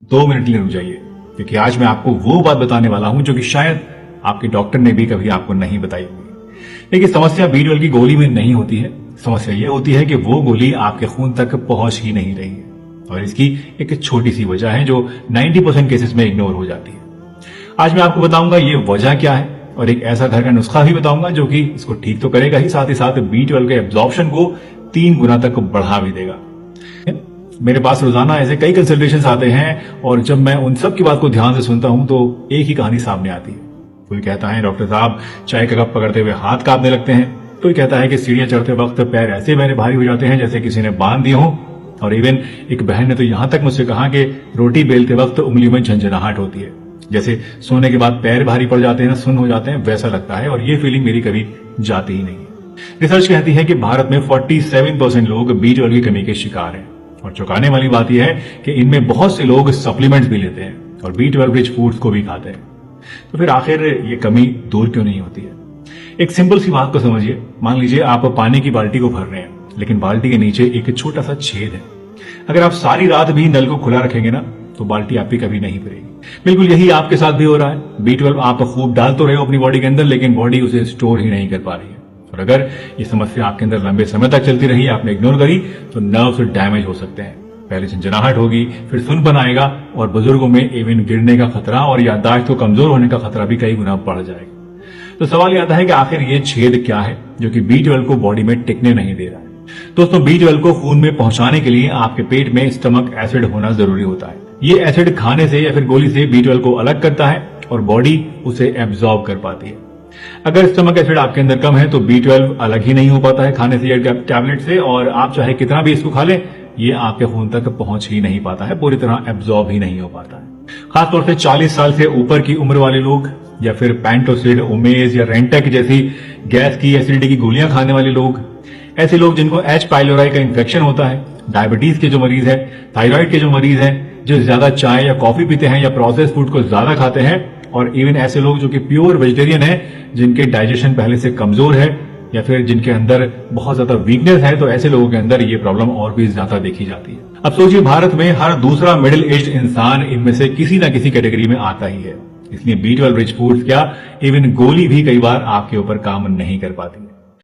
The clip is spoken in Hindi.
2 मिनट के लिए रुक जाइए, क्योंकि आज मैं आपको वो बात बताने वाला हूं जो कि शायद आपके डॉक्टर ने भी कभी आपको नहीं बताई होगी। देखिए, समस्या B12 की गोली में नहीं होती है। समस्या यह होती है कि वो गोली आपके खून तक पहुंच ही नहीं रही है, और इसकी एक छोटी सी वजह है जो 90% केसेस में इग्नोर हो जाती है। आज मैं आपको बताऊंगा ये वजह क्या है, और एक ऐसा घर का नुस्खा भी बताऊंगा जो कि इसको ठीक तो करेगा ही साथ B12 के एब्जॉर्प्शन को 3 गुना तक बढ़ा भी देगा। मेरे पास रोजाना ऐसे कई कंसल्टेशंस आते हैं, और जब मैं उन सब की बात को ध्यान से सुनता हूं तो एक ही कहानी सामने आती है। कोई कहता है डॉक्टर साहब चाय का कप पकड़ते हुए हाथ कांपने लगते हैं, कोई कहता है कि सीढ़ियां चढ़ते वक्त पैर ऐसे मेरे भारी हो जाते हैं जैसे किसी ने बांध दिए हो, और इवन एक बहन ने तो यहां तक मुझसे कहा कि रोटी बेलते वक्त उंगलियों में झंझनाहट होती है, जैसे सोने के बाद पैर भारी पड़ जाते हैं, सुन्न हो जाते हैं, वैसा लगता है, और ये फीलिंग मेरी कभी जाती ही नहीं है। रिसर्च कहती है कि भारत में 47% लोग B12 की कमी के शिकार हैं, और चौंकाने वाली बात यह है कि इनमें बहुत से लोग सप्लीमेंट्स भी लेते हैं और B12 रिच फूड्स को भी खाते हैं। तो फिर आखिर ये कमी दूर क्यों नहीं होती है? एक सिंपल सी बात को समझिए। मान लीजिए आप पानी की बाल्टी को भर रहे हैं, लेकिन बाल्टी के नीचे एक छोटा सा छेद है। अगर आप सारी रात भी नल को खुला रखेंगे ना, तो बाल्टी आपकी कभी नहीं भरेगी। बिल्कुल यही आपके साथ भी हो रहा है। B12 आप खूब डाल तो रहे हो अपनी बॉडी के अंदर, लेकिन बॉडी उसे स्टोर ही नहीं कर पा रही है। और अगर ये समस्या आपके अंदर लंबे समय तक चलती रही, आपने इग्नोर करी, तो नर्व्स डैमेज हो सकते हैं। पहले झंझनाहट होगी, फिर सुन्नपन आएगा, और बुजुर्गों में इवन गिरने का खतरा और याददाश्त को कमजोर होने का खतरा भी कई गुना बढ़ जाएगा। तो सवाल यह आता है कि आखिर ये छेद क्या है जो कि B12 को बॉडी में टिकने नहीं दे रहा है? दोस्तों, B12 को खून में पहुंचाने के लिए आपके पेट में स्टमक एसिड होना जरूरी होता है। ये एसिड खाने से या फिर गोली से B12 को अलग करता है और बॉडी उसे एब्जॉर्ब कर पाती है। अगर स्टमक एसिड आपके अंदर कम है तो B12 अलग ही नहीं हो पाता है खाने से या टैबलेट से, और आप चाहे कितना भी इसको खा लें, ये आपके खून तक पहुंच ही नहीं पाता है, पूरी तरह एब्जॉर्ब ही नहीं हो पाता है। खासतौर से 40 साल से ऊपर की उम्र वाले लोग, या फिर पैंटोसिड, ओमेज या रेंटेक जैसी गैस की एसिडिटी की गोलियां खाने वाले लोग, ऐसे लोग जिनको H. पाइलोराई का इंफेक्शन होता है, डायबिटीज के जो मरीज है, थायराइड के जो मरीज हैं, जो ज्यादा चाय या कॉफी पीते हैं या प्रोसेस फूड को ज्यादा खाते हैं, और इवन ऐसे लोग जो कि प्योर वेजिटेरियन है, जिनके डाइजेशन पहले से कमजोर है, या फिर जिनके अंदर बहुत ज्यादा वीकनेस है, तो ऐसे लोगों के अंदर ये प्रॉब्लम और भी ज्यादा देखी जाती है। अब सोचिए, भारत में हर दूसरा मिडिल एज इंसान इनमें से किसी ना किसी कैटेगरी में आता ही है। इसलिए B12 रिच फूड्स क्या, इवन गोली भी कई बार आपके ऊपर काम नहीं कर पाती है।